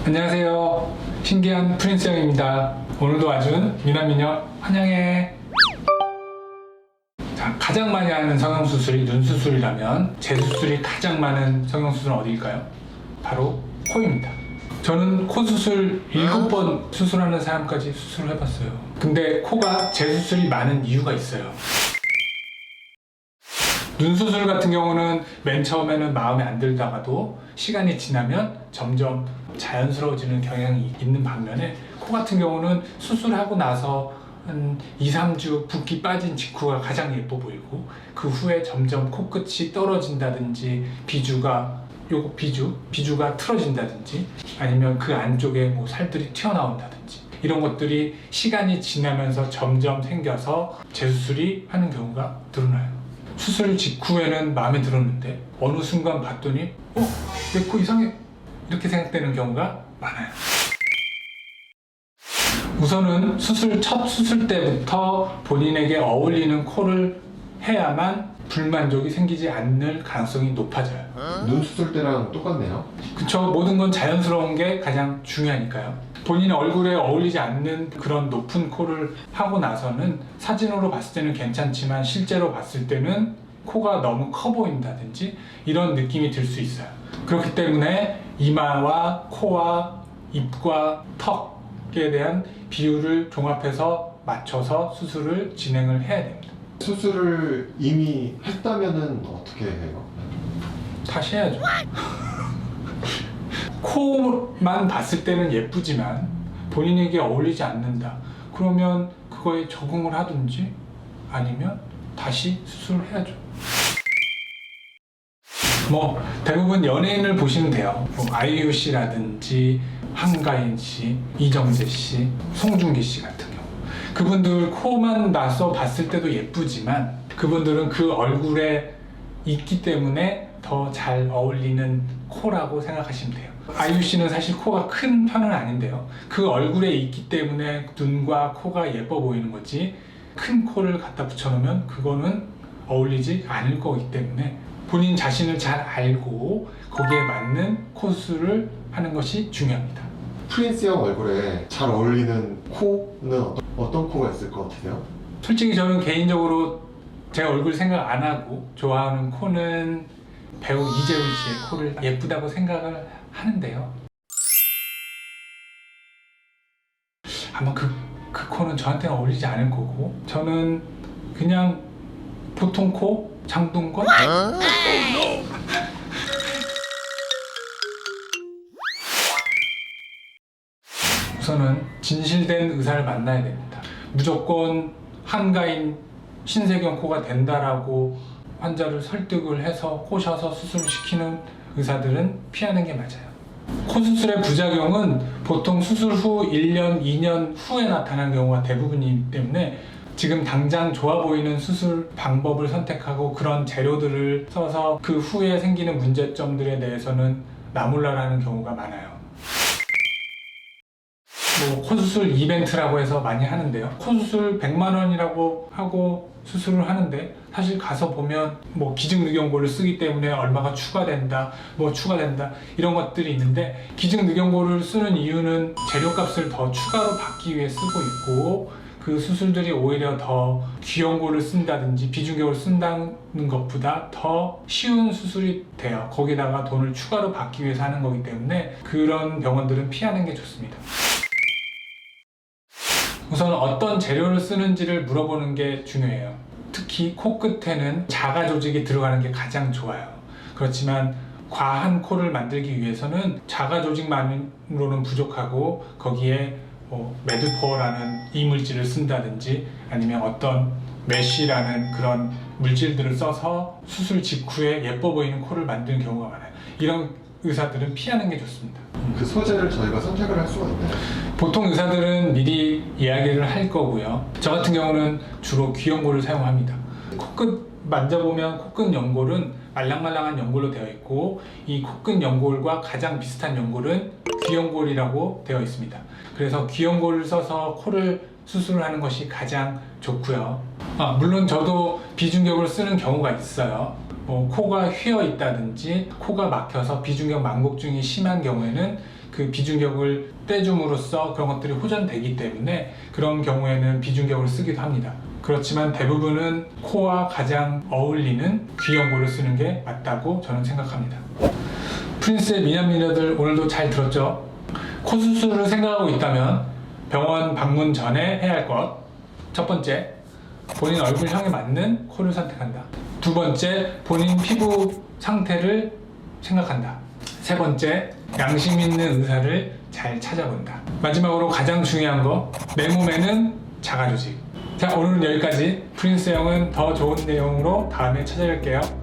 안녕하세요. 신기한 프린스 형입니다. 오늘도 와준 미남미녀 환영해. 자, 가장 많이 하는 성형수술이 눈수술이라면 재수술이 가장 많은 성형수술은 어디일까요? 바로 코입니다. 저는 코 수술 7번 수술하는 사람까지 수술을 해봤어요. 근데 코가 재수술이 많은 이유가 있어요. 눈수술 같은 경우는 맨 처음에는 마음에 안 들다가도 시간이 지나면 점점 자연스러워지는 경향이 있는 반면에 코 같은 경우는 수술하고 나서 한 2-3주 붓기 빠진 직후가 가장 예뻐 보이고 그 후에 점점 코끝이 떨어진다든지 비주가 틀어진다든지 아니면 그 안쪽에 뭐 살들이 튀어나온다든지 이런 것들이 시간이 지나면서 점점 생겨서 재수술이 하는 경우가 드러나요. 수술 직후에는 마음에 들었는데 어느 순간 봤더니 내 코 이상해 이렇게 생각되는 경우가 많아요. 우선은 첫 수술 때부터 본인에게 어울리는 코를 해야만 불만족이 생기지 않을 가능성이 높아져요. 눈 수술 때랑 똑같네요. 그쵸. 모든 건 자연스러운 게 가장 중요하니까요. 본인 얼굴에 어울리지 않는 그런 높은 코를 하고 나서는 사진으로 봤을 때는 괜찮지만 실제로 봤을 때는 코가 너무 커 보인다든지 이런 느낌이 들 수 있어요. 그렇기 때문에 이마와 코와 입과 턱에 대한 비율을 종합해서 맞춰서 수술을 진행을 해야 됩니다. 수술을 이미 했다면은 어떻게 해요? 다시 해야죠. 코만 봤을 때는 예쁘지만 본인에게 어울리지 않는다. 그러면 그거에 적응을 하든지 아니면 다시 수술을 해야죠. 뭐 대부분 연예인을 보시면 돼요. 뭐 아이유 씨라든지 한가인 씨, 이정재 씨, 송중기 씨 같은 경우. 그분들 코만 나서 봤을 때도 예쁘지만 그분들은 그 얼굴에 있기 때문에 더 잘 어울리는 코라고 생각하시면 돼요. 아이유 씨는 사실 코가 큰 편은 아닌데요. 그 얼굴에 있기 때문에 눈과 코가 예뻐 보이는 거지 큰 코를 갖다 붙여놓으면 그거는 어울리지 않을 거기 때문에 본인 자신을 잘 알고 거기에 맞는 코수술을 하는 것이 중요합니다. 프린스 형 얼굴에 잘 어울리는 코는 어떤 코가 있을 것 같으세요? 솔직히 저는 개인적으로 제 얼굴 생각 안 하고 좋아하는 코는 배우 이재훈 씨의 코를 예쁘다고 생각을 하는데요. 아마 그 코는 저한테는 어울리지 않을 거고 저는 그냥 보통 코? 장동건? 우선은 진실된 의사를 만나야 됩니다. 무조건 한가인 신세경 코가 된다라고 환자를 설득을 해서 꼬셔서 수술시키는 의사들은 피하는 게 맞아요. 코 수술의 부작용은 보통 수술 후 1년, 2년 후에 나타나는 경우가 대부분이기 때문에 지금 당장 좋아 보이는 수술 방법을 선택하고 그런 재료들을 써서 그 후에 생기는 문제점들에 대해서는 나몰라라는 경우가 많아요. 뭐 코수술 이벤트라고 해서 많이 하는데요. 코수술 100만 원이라고 하고 수술을 하는데 사실 가서 보면 뭐 기증누경고를 쓰기 때문에 얼마가 추가된다 이런 것들이 있는데 기증누경고를 쓰는 이유는 재료값을 더 추가로 받기 위해 쓰고 있고 그 수술들이 오히려 더 귀형고를 쓴다든지 비중격을 쓴다는 것보다 더 쉬운 수술이 돼요. 거기다가 돈을 추가로 받기 위해서 하는 거기 때문에 그런 병원들은 피하는 게 좋습니다. 우선 어떤 재료를 쓰는지를 물어보는 게 중요해요. 특히 코끝에는 자가 조직이 들어가는 게 가장 좋아요. 그렇지만 과한 코를 만들기 위해서는 자가 조직만으로는 부족하고 거기에 메드포어라는 이물질을 쓴다든지 아니면 어떤 메쉬라는 그런 물질들을 써서 수술 직후에 예뻐 보이는 코를 만드는 경우가 많아요. 이런 의사들은 피하는 게 좋습니다. 그 소재를 저희가 선택을 할 수가 있나요? 보통 의사들은 미리 이야기를 할 거고요. 저 같은 경우는 주로 귀연골을 사용합니다. 코끝 만져보면 코끝 연골은 말랑말랑한 연골로 되어 있고 이 코끝 연골과 가장 비슷한 연골은 귀연골이라고 되어 있습니다. 그래서 귀연골을 써서 코를 수술을 하는 것이 가장 좋고요. 물론 저도 비중격을 쓰는 경우가 있어요. 코가 휘어 있다든지 코가 막혀서 비중격 망곡증이 심한 경우에는 그 비중격을 떼줌으로써 그런 것들이 호전되기 때문에 그런 경우에는 비중격을 쓰기도 합니다. 그렇지만 대부분은 코와 가장 어울리는 귀연고를 쓰는 게 맞다고 저는 생각합니다. 프린스의 미녀미녀들 오늘도 잘 들었죠? 코 수술을 생각하고 있다면 병원 방문 전에 해야 할 것. 첫 번째, 본인 얼굴형에 맞는 코를 선택한다. 두 번째, 본인 피부 상태를 생각한다. 세 번째, 양심 있는 의사를 잘 찾아본다. 마지막으로 가장 중요한 거, 내 몸에는 자가조직. 자, 오늘은 여기까지. 프린스 형은 더 좋은 내용으로 다음에 찾아뵐게요.